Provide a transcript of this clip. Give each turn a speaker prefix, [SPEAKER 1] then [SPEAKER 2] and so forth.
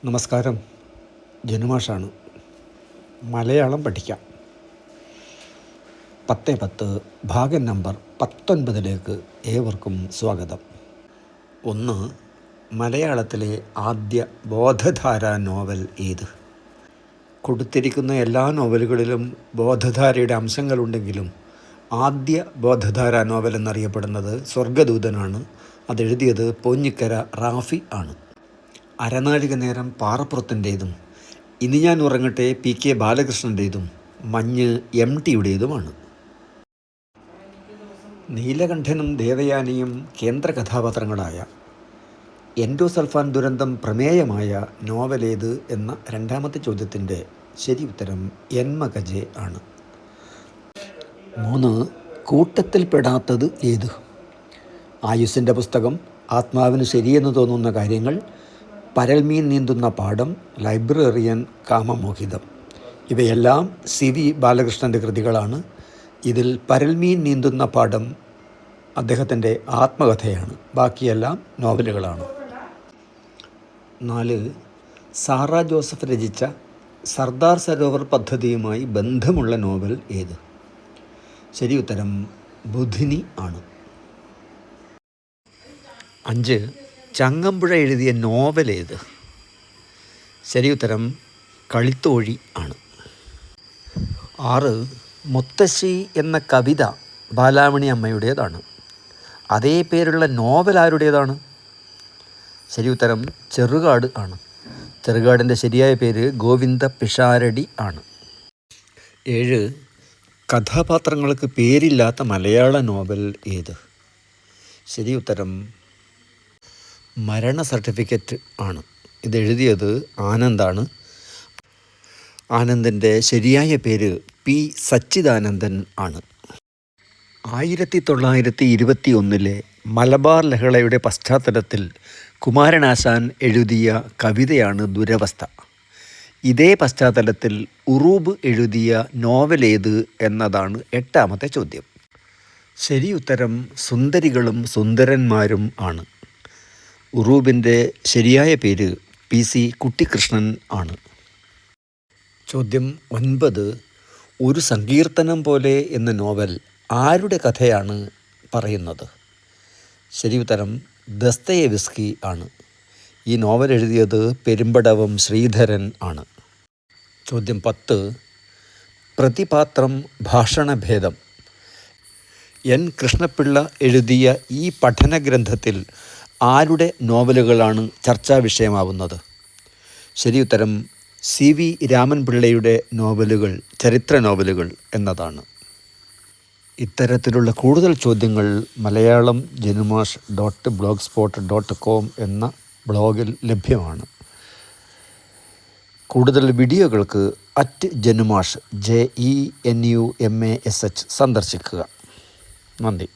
[SPEAKER 1] നമസ്കാരം, ജനുമാഷാണ്. മലയാളം പഠിക്കാം. 10-10 ഭാഗം നമ്പർ 19 ഏവർക്കും സ്വാഗതം. 1. മലയാളത്തിലെ ആദ്യ ബോധധാരാ നോവൽ ഏത്? കൊടുത്തിരിക്കുന്ന എല്ലാ നോവലുകളിലും ബോധധാരയുടെ അംശങ്ങളുണ്ടെങ്കിലും ആദ്യ ബോധധാരാ നോവൽ എന്നറിയപ്പെടുന്നത് സ്വർഗദൂതനാണ്. അതെഴുതിയത് പോഞ്ഞിക്കര റാഫി ആണ്. അരനാഴിക നേരം പാറപ്പുറത്തിൻ്റേതും ഇനി ഞാൻ ഉറങ്ങട്ടെ PK ബാലകൃഷ്ണൻ്റേതും മഞ്ഞ് MTയുടേതുമാണ്. നീലകണ്ഠനും ദേവയാനിയും കേന്ദ്ര കഥാപാത്രങ്ങളായ എൻഡോസൾഫാൻ ദുരന്തം പ്രമേയമായ നോവലേത് എന്ന രണ്ടാമത്തെ ചോദ്യത്തിൻ്റെ ശരി ഉത്തരം എൻമകജെ ആണ്. 3. കൂട്ടത്തിൽപ്പെടാത്തത് ഏത്? ആയുസ്സിൻ്റെ പുസ്തകം, ആത്മാവിന് ശരിയെന്ന് തോന്നുന്ന കാര്യങ്ങൾ, പരൽമീൻ നീന്തുന്ന പാടം, ലൈബ്രറിയൻ, കാമമോഹിതം. ഇവയെല്ലാം CV ബാലകൃഷ്ണൻ്റെ കൃതികളാണ്. ഇതിൽ പരൽമീൻ നീന്തുന്ന പാടം അദ്ദേഹത്തിൻ്റെ ആത്മകഥയാണ്. ബാക്കിയെല്ലാം നോവലുകളാണ്. 4. സാറാ ജോസഫ് രചിച്ച സർദാർ സരോവർ പദ്ധതിയുമായി ബന്ധമുള്ള നോവൽ ഏത്? ശരി ഉത്തരം ബുധിനി ആണ്. 5. ചങ്ങമ്പുഴ എഴുതിയ നോവൽ ഏത്? ശരി ഉത്തരം കളിത്തോഴി ആണ്. 6. മുത്തശ്ശി എന്ന കവിത ബാലാമണി അമ്മയുടേതാണ്. അതേ പേരുള്ള നോവൽ ആരുടേതാണ്? ശരി ഉത്തരം ചെറുകാട് ആണ്. ചെറുകാടിൻ്റെ ശരിയായ പേര് ഗോവിന്ദ പിഷാരടി ആണ്. 7. കഥാപാത്രങ്ങൾക്ക് പേരില്ലാത്ത മലയാള നോവൽ ഏത്? ശരി ഉത്തരം മരണ സർട്ടിഫിക്കറ്റ് ആണ്. ഇതെഴുതിയത് ആനന്ദാണ്. ആനന്ദിൻ്റെ ശരിയായ പേര് P സച്ചിദാനന്ദൻ ആണ്. 1921 മലബാർ ലഹളയുടെ പശ്ചാത്തലത്തിൽ കുമാരനാശാൻ എഴുതിയ കവിതയാണ് ദുരവസ്ഥ. ഇതേ പശ്ചാത്തലത്തിൽ ഉറൂബ് എഴുതിയ നോവലേത് എന്നതാണ് 8ാമത്തെ ചോദ്യം. ശരി ഉത്തരം സുന്ദരികളും സുന്ദരന്മാരും ആണ്. ഉറൂബിൻ്റെ ശരിയായ പേര് PC കുട്ടിക്കൃഷ്ണൻ ആണ്. ചോദ്യം 9. ഒരു സങ്കീർത്തനം പോലെ എന്ന നോവൽ ആരുടെ കഥയാണ് പറയുന്നത്? ശരി ഉത്തരം ദസ്തയേവ്സ്കി ആണ്. ഈ നോവൽ എഴുതിയത് പെരുമ്പടവം ശ്രീധരൻ ആണ്. ചോദ്യം 10. പ്രതിപാത്രം ഭാഷണഭേദം N കൃഷ്ണപിള്ള എഴുതിയ ഈ പഠനഗ്രന്ഥത്തിൽ ആരുടെ നോവലുകളാണ് ചർച്ചാ വിഷയമാവുന്നത്? ശരി ഉത്തരം CV രാമൻപിള്ളയുടെ നോവലുകൾ, ചരിത്ര നോവലുകൾ എന്നതാണ്. ഇത്തരത്തിലുള്ള കൂടുതൽ ചോദ്യങ്ങൾ മലയാളം JenuMash.blogspot.com എന്ന ബ്ലോഗിൽ ലഭ്യമാണ്. കൂടുതൽ വീഡിയോകൾക്ക് @JenuMash JENUMASH സന്ദർശിക്കുക. നന്ദി.